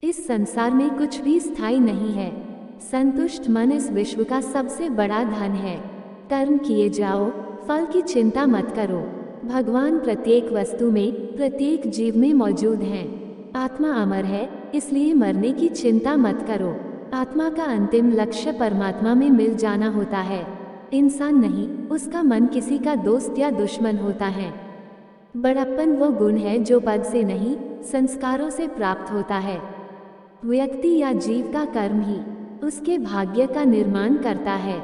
इस संसार में कुछ भी स्थायी नहीं है। संतुष्ट मन इस विश्व का सबसे बड़ा धन है। कर्म किए जाओ, फल की चिंता मत करो। भगवान प्रत्येक वस्तु में, प्रत्येक जीव में मौजूद हैं। आत्मा अमर है, इसलिए मरने की चिंता मत करो। आत्मा का अंतिम लक्ष्य परमात्मा में मिल जाना होता है, इंसान नहीं। उसका मन किसी का दोस्त या दुश्मन होता है। बड़प्पन वो गुण है जो पद से नहीं, संस्कारों से प्राप्त होता है। व्यक्ति या जीव का कर्म ही उसके भाग्य का निर्माण करता है।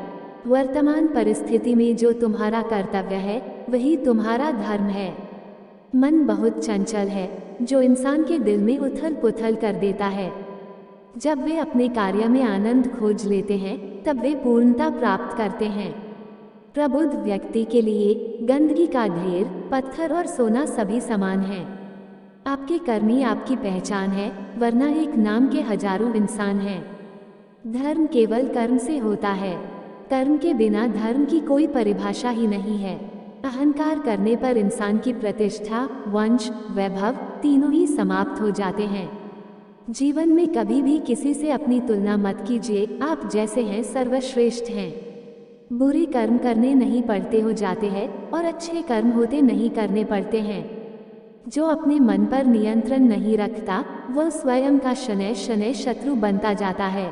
वर्तमान परिस्थिति में जो तुम्हारा कर्तव्य है वही तुम्हारा धर्म है। मन बहुत चंचल है, जो इंसान के दिल में उथल पुथल कर देता है। जब वे अपने कार्य में आनंद खोज लेते हैं तब वे पूर्णता प्राप्त करते हैं। प्रबुद्ध व्यक्ति के लिए गंदगी का ढेर, पत्थर और सोना सभी समान हैं। आपके कर्म ही आपकी पहचान है, वरना एक नाम के हजारों इंसान हैं। धर्म केवल कर्म से होता है। कर्म के बिना धर्म की कोई परिभाषा ही नहीं है। अहंकार करने पर इंसान की प्रतिष्ठा, वंश, वैभव तीनों ही समाप्त हो जाते हैं। जीवन में कभी भी किसी से अपनी तुलना मत कीजिए, आप जैसे हैं सर्वश्रेष्ठ हैं। बुरे कर्म करने नहीं पड़ते हो जाते हैं और अच्छे कर्म होते नहीं करने पड़ते हैं। जो अपने मन पर नियंत्रण नहीं रखता वह स्वयं का शनैः शनैः शत्रु बनता जाता है।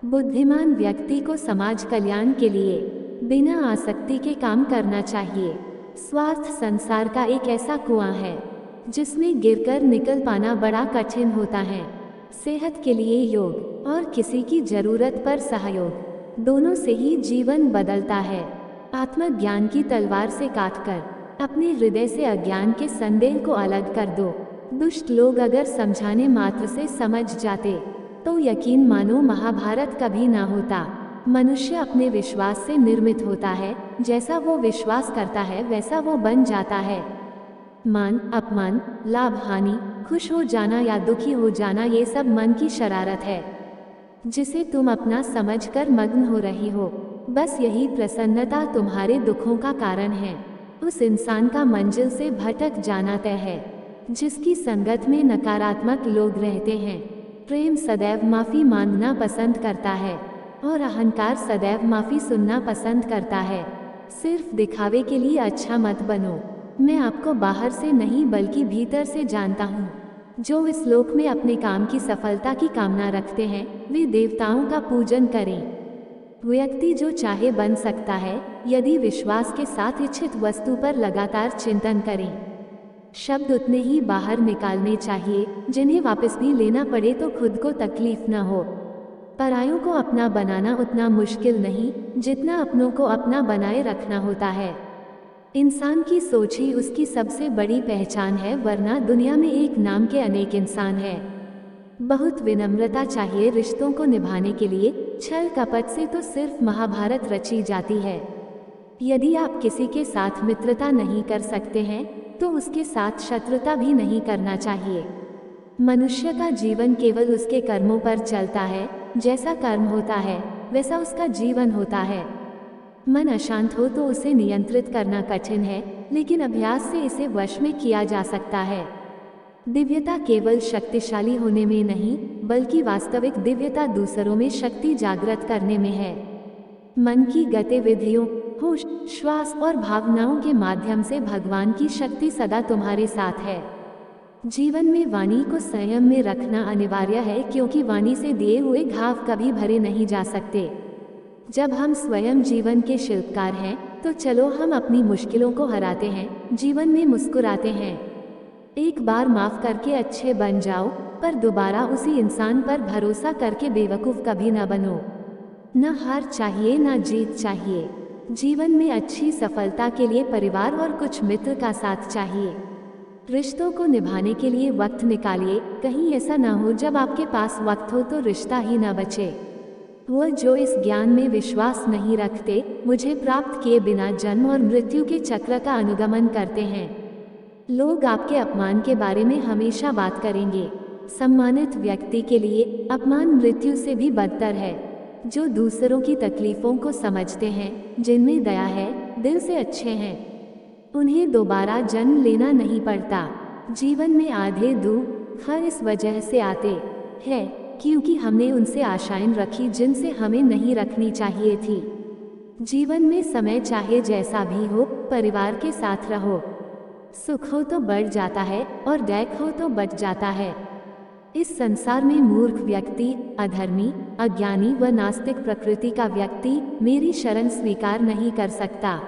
बुद्धिमान व्यक्ति को समाज कल्याण के लिए बिना आसक्ति के काम करना चाहिए। स्वार्थ संसार का एक ऐसा कुआं है जिसमें गिरकर निकल पाना बड़ा कठिन होता है। सेहत के लिए योग और किसी की जरूरत पर सहयोग, दोनों से ही जीवन बदलता है। आत्मज्ञान की तलवार से काटकर अपने हृदय से अज्ञान के संदेह को अलग कर दो। दुष्ट लोग अगर समझाने मात्र से समझ जाते तो यकीन मानो महाभारत कभी ना होता। मनुष्य अपने विश्वास से निर्मित होता है, जैसा वो विश्वास करता है वैसा वो बन जाता है। मान अपमान, लाभ हानि, खुश हो जाना या दुखी हो जाना, ये सब मन की शरारत है जिसे तुम अपना समझकर मग्न हो रही हो। बस यही प्रसन्नता तुम्हारे दुखों का कारण है। उस इंसान का मंजिल से भटक जाना तय है जिसकी संगत में नकारात्मक लोग रहते हैं। प्रेम सदैव माफी मांगना पसंद करता है और अहंकार सदैव माफी सुनना पसंद करता है। सिर्फ दिखावे के लिए अच्छा मत बनो। मैं आपको बाहर से नहीं बल्कि भीतर से जानता हूँ। जो इस लोक में अपने काम की सफलता की कामना रखते हैं वे देवताओं का पूजन करें। व्यक्ति जो चाहे बन सकता है यदि विश्वास के साथ इच्छित वस्तु पर लगातार चिंतन करें। शब्द उतने ही बाहर निकालने चाहिए जिन्हें वापस भी लेना पड़े तो खुद को तकलीफ न हो। परायों को अपना बनाना उतना मुश्किल नहीं जितना अपनों को अपना बनाए रखना होता है। इंसान की सोच ही उसकी सबसे बड़ी पहचान है, वरना दुनिया में एक नाम के अनेक इंसान हैं। बहुत विनम्रता चाहिए रिश्तों को निभाने के लिए। छल कपट से तो सिर्फ महाभारत रची जाती है। यदि आप किसी के साथ मित्रता नहीं कर सकते हैं तो उसके साथ शत्रुता भी नहीं करना चाहिए। मनुष्य का जीवन केवल उसके कर्मों पर चलता है। जैसा कर्म होता है वैसा उसका जीवन होता है। मन अशांत हो तो उसे नियंत्रित करना कठिन है, लेकिन अभ्यास से इसे वश में किया जा सकता है। दिव्यता केवल शक्तिशाली होने में नहीं बल्कि वास्तविक दिव्यता दूसरों में शक्ति जागृत करने में है। मन की गतिविधियों, होश, श्वास और भावनाओं के माध्यम से भगवान की शक्ति सदा तुम्हारे साथ है। जीवन में वाणी को संयम में रखना अनिवार्य है, क्योंकि वाणी से दिए हुए घाव कभी भरे नहीं जा सकते। जब हम स्वयं जीवन के शिल्पकार हैं तो चलो हम अपनी मुश्किलों को हराते हैं, जीवन में मुस्कुराते हैं। एक बार माफ करके अच्छे बन जाओ, पर दोबारा उसी इंसान पर भरोसा करके बेवकूफ़ कभी न बनो। न हार चाहिए न जीत चाहिए। जीवन में अच्छी सफलता के लिए परिवार और कुछ मित्र का साथ चाहिए। रिश्तों को निभाने के लिए वक्त निकालिए। कहीं ऐसा ना हो जब आपके पास वक्त हो तो रिश्ता ही न बचे। वह जो इस ज्ञान में विश्वास नहीं रखते, मुझे प्राप्त किए बिना जन्म और मृत्यु के चक्र का अनुगमन करते हैं। लोग आपके अपमान के बारे में हमेशा बात करेंगे। सम्मानित व्यक्ति के लिए अपमान मृत्यु से भी बदतर है। जो दूसरों की तकलीफों को समझते हैं, जिनमें दया है, दिल से अच्छे हैं, उन्हें दोबारा जन्म लेना नहीं पड़ता। जीवन में आधे दुख इस वजह से आते है, क्योंकि हमने उनसे आशाएं रखी जिनसे हमें नहीं रखनी चाहिए थी। जीवन में समय चाहे जैसा भी हो, परिवार के साथ रहो। सुख हो तो बढ़ जाता है और दुख हो तो बच जाता है। इस संसार में मूर्ख व्यक्ति, अधर्मी, अज्ञानी व नास्तिक प्रकृति का व्यक्ति मेरी शरण स्वीकार नहीं कर सकता।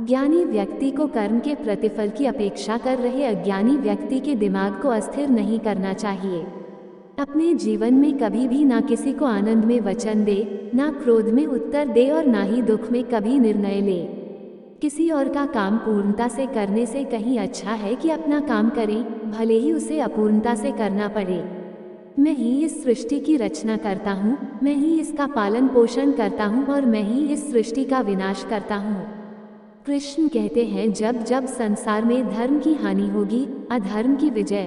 ज्ञानी व्यक्ति को कर्म के प्रतिफल की अपेक्षा कर रहे अज्ञानी व्यक्ति के दिमाग को अस्थिर नहीं करना चाहिए। अपने जीवन में कभी भी ना किसी को आनंद में वचन दे, ना क्रोध में उत्तर दे और ना ही दुख में कभी निर्णय ले। किसी और का काम पूर्णता से करने से कहीं अच्छा है कि अपना काम करें, भले ही उसे अपूर्णता से करना पड़े। मैं ही इस सृष्टि की रचना करता हूँ, मैं ही इसका पालन पोषण करता हूँ और मैं ही इस सृष्टि का विनाश करता हूँ। कृष्ण कहते हैं, जब जब संसार में धर्म की हानि होगी, अधर्म की विजय,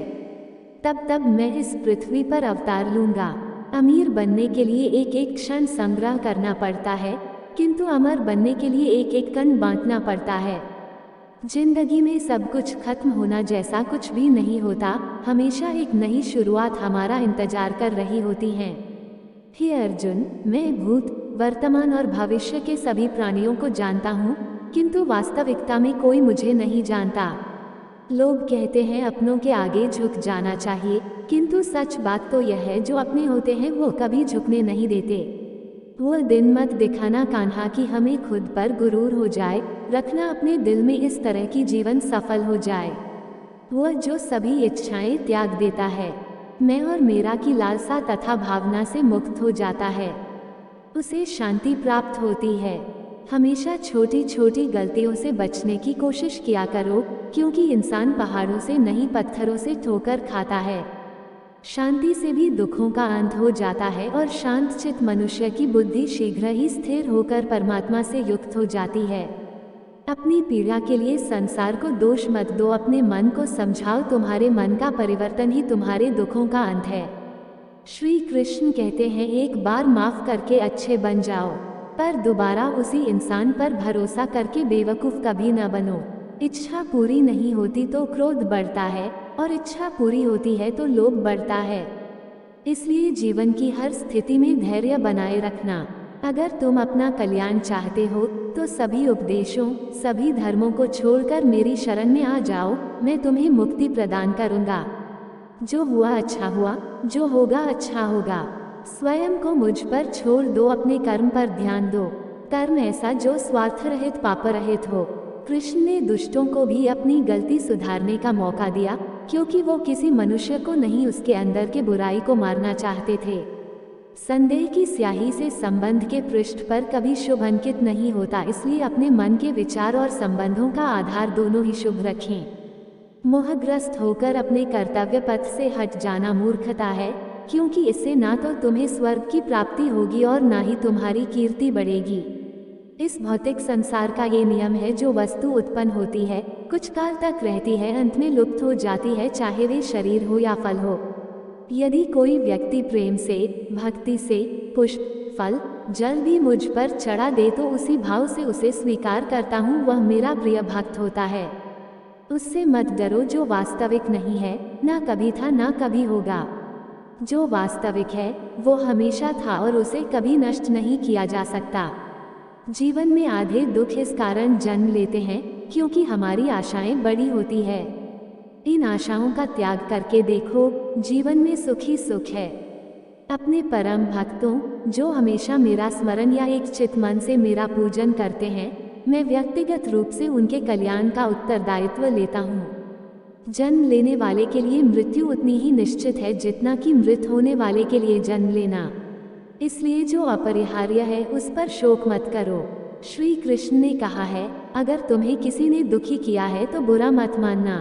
तब तब मैं इस पृथ्वी पर अवतार लूंगा। अमीर बनने के लिए एक एक क्षण संग्रह करना पड़ता है, किंतु अमर बनने के लिए एक एक कण बांटना पड़ता है। जिंदगी में सब कुछ खत्म होना जैसा कुछ भी नहीं होता, हमेशा एक नई शुरुआत हमारा इंतजार कर रही होती है। हे अर्जुन, मैं भूत, वर्तमान और भविष्य के सभी प्राणियों को जानता हूँ, किंतु वास्तविकता में कोई मुझे नहीं जानता। लोग कहते हैं अपनों के आगे झुक जाना चाहिए, किंतु सच बात तो यह है, जो अपने होते हैं वो कभी झुकने नहीं देते। वो दिन मत दिखाना कान्हा कि हमें खुद पर गुरूर हो जाए, रखना अपने दिल में इस तरह की जीवन सफल हो जाए। वह जो सभी इच्छाएं त्याग देता है, मैं और मेरा की लालसा तथा भावना से मुक्त हो जाता है, उसे शांति प्राप्त होती है। हमेशा छोटी छोटी गलतियों से बचने की कोशिश किया करो, क्योंकि इंसान पहाड़ों से नहीं पत्थरों से ठोकर खाता है। शांति से भी दुखों का अंत हो जाता है और शांत चित्त मनुष्य की बुद्धि शीघ्र ही स्थिर होकर परमात्मा से युक्त हो जाती है। अपनी पीड़ा के लिए संसार को दोष मत दो, अपने मन को समझाओ, तुम्हारे मन का परिवर्तन ही तुम्हारे दुखों का अंत है। श्री कृष्ण कहते हैं, एक बार माफ करके अच्छे बन जाओ, पर दोबारा उसी इंसान पर भरोसा करके बेवकूफ़ कभी न बनो। इच्छा पूरी नहीं होती तो क्रोध बढ़ता है, और इच्छा पूरी होती है तो लोभ बढ़ता है। इसलिए जीवन की हर स्थिति में धैर्य बनाए रखना। अगर तुम अपना कल्याण चाहते हो तो सभी उपदेशों, सभी धर्मों को छोड़कर मेरी शरण में आ जाओ, मैं तुम्हें मुक्ति प्रदान करूँगा। जो हुआ अच्छा हुआ, जो होगा अच्छा होगा। स्वयं को मुझ पर छोड़ दो, अपने कर्म पर ध्यान दो। कर्म ऐसा जो स्वार्थ रहित पाप रहित हो। कृष्ण ने दुष्टों को भी अपनी गलती सुधारने का मौका दिया, क्योंकि वो किसी मनुष्य को नहीं, उसके अंदर के बुराई को मारना चाहते थे। संदेह की स्याही से संबंध के पृष्ठ पर कभी शुभ अंकित नहीं होता, इसलिए अपने मन के विचार और संबंधों का आधार दोनों ही शुभ रखें। मोहग्रस्त होकर अपने कर्तव्य पथ से हट जाना मूर्खता है, क्योंकि इससे ना तो तुम्हें स्वर्ग की प्राप्ति होगी और ना ही तुम्हारी कीर्ति बढ़ेगी। इस भौतिक संसार का ये नियम है, जो वस्तु उत्पन्न होती है, कुछ काल तक रहती है, अंत में लुप्त हो जाती है, चाहे वे शरीर हो या फल हो। यदि कोई व्यक्ति प्रेम से, भक्ति से पुष्प, फल, जल भी मुझ पर चढ़ा दे तो उसी भाव से उसे स्वीकार करता हूँ, वह मेरा प्रिय भक्त होता है। उससे मत डरो, जो वास्तविक नहीं है, ना कभी था ना कभी होगा। जो वास्तविक है वो हमेशा था और उसे कभी नष्ट नहीं किया जा सकता। जीवन में आधे दुख इस कारण जन्म लेते हैं क्योंकि हमारी आशाएं बड़ी होती है। इन आशाओं का त्याग करके देखो, जीवन में सुख ही सुख है। अपने परम भक्तों, जो हमेशा मेरा स्मरण या एक चित मन से मेरा पूजन करते हैं, मैं व्यक्तिगत रूप से उनके कल्याण का उत्तरदायित्व लेता हूँ। जन्म लेने वाले के लिए मृत्यु उतनी ही निश्चित है जितना कि मृत होने वाले के लिए जन्म लेना। इसलिए जो अपरिहार्य है उस पर शोक मत करो। श्री कृष्ण ने कहा है, अगर तुम्हें किसी ने दुखी किया है तो बुरा मत मानना।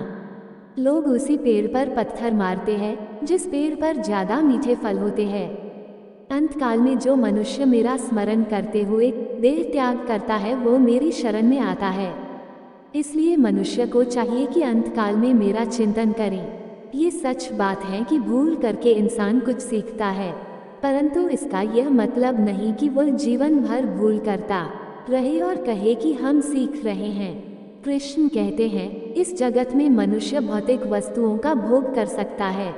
लोग उसी पेड़ पर पत्थर मारते हैं जिस पेड़ पर ज्यादा मीठे फल होते हैं। अंत काल में जो मनुष्य मेरा स्मरण करते हुए देह त्याग करता है वो मेरी शरण में आता है। इसलिए मनुष्य को चाहिए कि अंत काल में मेरा चिंतन करें। ये सच बात है कि भूल करके इंसान कुछ सीखता है, परंतु इसका यह मतलब नहीं कि वह जीवन भर भूल करता रहे और कहे कि हम सीख रहे हैं। कृष्ण कहते हैं, इस जगत में मनुष्य भौतिक वस्तुओं का भोग कर सकता है,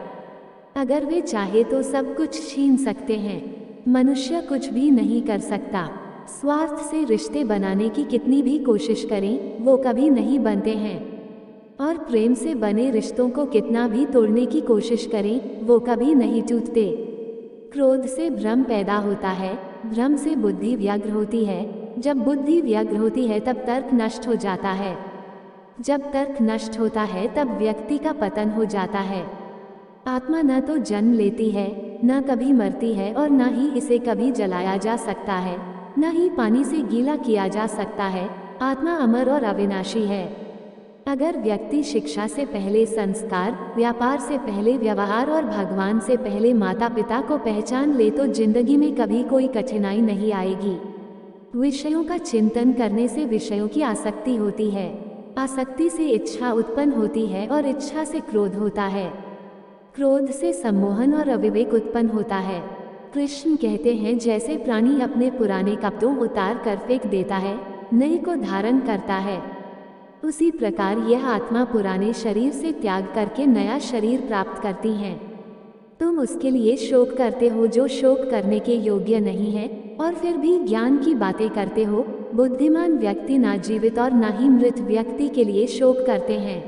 अगर वे चाहे तो सब कुछ छीन सकते हैं। मनुष्य कुछ भी नहीं कर सकता। स्वार्थ से रिश्ते बनाने की कितनी भी कोशिश करें, वो कभी नहीं बनते हैं। और प्रेम से बने रिश्तों को कितना भी तोड़ने की कोशिश करें, वो कभी नहीं टूटते। क्रोध से भ्रम पैदा होता है, भ्रम से बुद्धि व्यग्र होती है, जब बुद्धि व्यग्र होती है तब तर्क नष्ट हो जाता है, जब तर्क नष्ट होता है तब व्यक्ति का पतन हो जाता है। आत्मा न तो जन्म लेती है, न कभी मरती है, और न ही इसे कभी जलाया जा सकता है, न ही पानी से गीला किया जा सकता है। आत्मा अमर और अविनाशी है। अगर व्यक्ति शिक्षा से पहले संस्कार, व्यापार से पहले व्यवहार और भगवान से पहले माता पिता को पहचान ले तो जिंदगी में कभी कोई कठिनाई नहीं आएगी। विषयों का चिंतन करने से विषयों की आसक्ति होती है, आसक्ति से इच्छा उत्पन्न होती है और इच्छा से क्रोध होता है, क्रोध से सम्मोहन और अविवेक उत्पन्न होता है। कृष्ण कहते हैं, जैसे प्राणी अपने पुराने कपड़ों उतार कर फेंक देता है, नए को धारण करता है, उसी प्रकार यह आत्मा पुराने शरीर से त्याग करके नया शरीर प्राप्त करती है। तुम उसके लिए शोक करते हो जो शोक करने के योग्य नहीं है, और फिर भी ज्ञान की बातें करते हो। बुद्धिमान व्यक्ति ना जीवित और ना ही मृत व्यक्ति के लिए शोक करते हैं।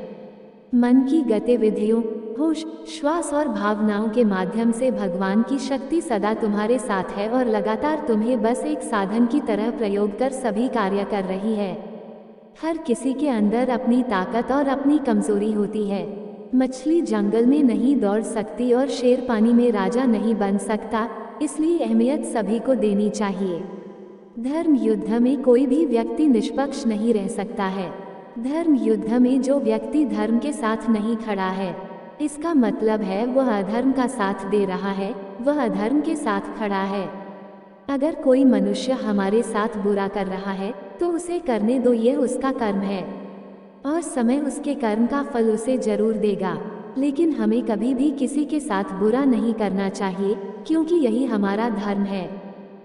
मन की गतिविधियों, होश, श्वास और भावनाओं के माध्यम से भगवान की शक्ति सदा तुम्हारे साथ है और लगातार तुम्हें बस एक साधन की तरह प्रयोग कर सभी कार्य कर रही है। हर किसी के अंदर अपनी ताकत और अपनी कमजोरी होती है। मछली जंगल में नहीं दौड़ सकती और शेर पानी में राजा नहीं बन सकता, इसलिए अहमियत सभी को देनी चाहिए। धर्म युद्ध में कोई भी व्यक्ति निष्पक्ष नहीं रह सकता है। धर्म युद्ध में जो व्यक्ति धर्म के साथ नहीं खड़ा है, इसका मतलब है वह अधर्म का साथ दे रहा है, वह अधर्म के साथ खड़ा है। अगर कोई मनुष्य हमारे साथ बुरा कर रहा है तो उसे करने दो, यह उसका कर्म है और समय उसके कर्म का फल उसे जरूर देगा। लेकिन हमें कभी भी किसी के साथ बुरा नहीं करना चाहिए, क्योंकि यही हमारा धर्म है।